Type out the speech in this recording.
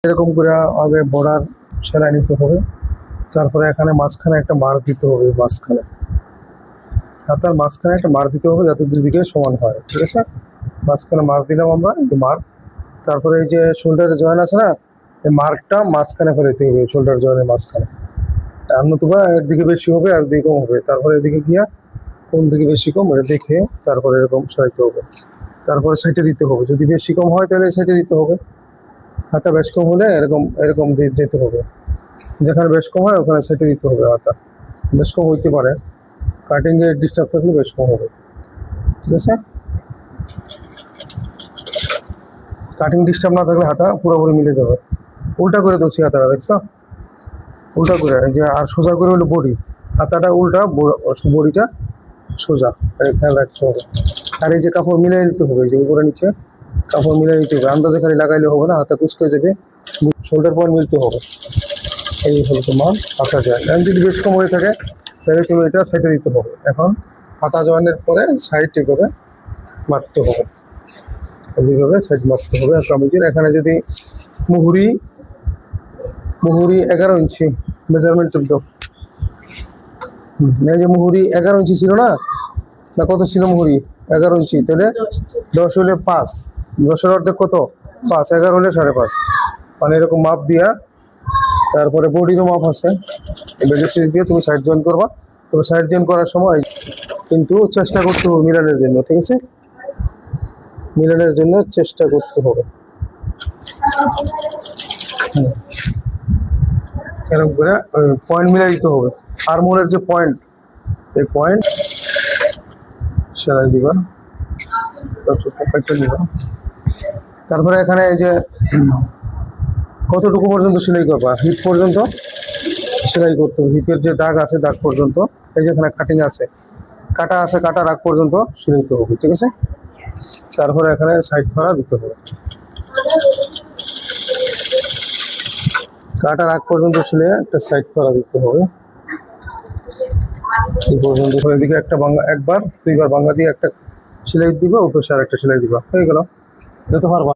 এরকম করে আগে বর্ডার সেলাই নিতে হবে। তারপরে এখানে মাঝখানে একটা মার দিতে হবে, মাঝখানে হাতার মাঝখানে একটা মার দিতে হবে যাতে দুদিকে সমান হয়, ঠিক আছে। মাঝখানে মার দিলাম আমরা, এই মার্ক। তারপরে এই যে শোল্ডারের জয়েন আছে না, এই মার্কটা মাঝখানে ফেলে দিতে হবে, শোল্ডার জয়েনের মাঝখানে। আর নতুবা একদিকে বেশি হবে আর দিকে কম হবে। তারপরে এদিকে গিয়া কোন দিকে বেশি কম এটা দেখে তারপরে এরকম সাজাইতে হবে। তারপরে সাইডে দিতে হবে, যদি বেশি কম হয় তাহলে সাইডে দিতে হবে। হাতা বেশ কম হলে এরকম এরকম দিয়ে যেতে হবে, যেখানে বেশ কম হয় ওখানে সাইডে দিতে হবে। হাতা বেশ কম হইতে পারে, কাটিংয়ে ডিস্টার্ব থাকলে বেশ কম হবে, ঠিক আছে। কাটিং ডিস্টার্ব না থাকলে হাতা পুরোপুরি মিলে যাবে। উল্টা করে দোষী হাতাটা দেখছো, উল্টা করে যে, আর সোজা করে হলো বডি, হাতাটা উল্টা, বডিটা সোজা, খেয়াল রাখতে হবে। আর এই যে কাপড় মিলাই নিতে হবে, যে উপরে নিচে কাপড় মিলাই নিতে হবে, আন্দাজে খালি লাগাইলে হবে না, হাতা কুচকে যাবে, শোল্ডার পয়েন্ট মিলতে হবে। এই হলো তোমার হাতা জয়েন। এখন যদি বেশ কম হয়ে থাকে তাহলে তুমি এটা সাইডে দিতে হবে। এখন হাতা জয়েনের পরে সাইড এইভাবে মারতে হবে, এইভাবে সাইড মারতে হবে। আর কামিজের এখানে যদি মুহুরি 11 ইঞ্চি মেজারমেন্ট দাও। এই যে মুহুরি 11 ইঞ্চি ছিল না, না কত ছিল মুহুরি? 11 ইঞ্চি, তাহলে 10 হলে 5, 10-এর অর্ধেক কত? 5, 11 হলে 5.5, মানে এরকম মাপ দিয়া। তারপরে বডিরও মাপ আছে, বেল্ট পিস দিয়ে তুমি সাইড জয়েন করবা। তবে সাইড জয়েন করার সময় কিন্তু চেষ্টা করতে হবে মিলানের জন্য, ঠিক আছে, মিলানের জন্য চেষ্টা করতে হবে। এরকম করে পয়েন্ট মিলাই দিতে হবে। আর্মহোলের যে পয়েন্ট, এই পয়েন্ট সেলাই দিবা, দিবা। তারপরে এখানে এই যে কতটুকু পর্যন্ত সেলাই করবা, হিপ পর্যন্ত সেলাই করতে হবে। হিপের যে দাগ আছে দাগ পর্যন্ত, এই যে এখানে কাটিং আছে, কাটা আছে, কাটার আগ পর্যন্ত সেলাইতে হবে, ঠিক আছে। তারপরে এখানে সাইড ফাড়া দিতে হবে, কাটার আগ পর্যন্ত সেলাই একটা সাইড ফাড়া দিতে হবে। এই পর্যন্ত এদিকে একটা ভাঙা, একবার দুইবার ভাঙা দিয়ে একটা সেলাই দিবা, উপরে আর একটা সেলাই দিবা, হয়ে গেল। যেতে পারবা।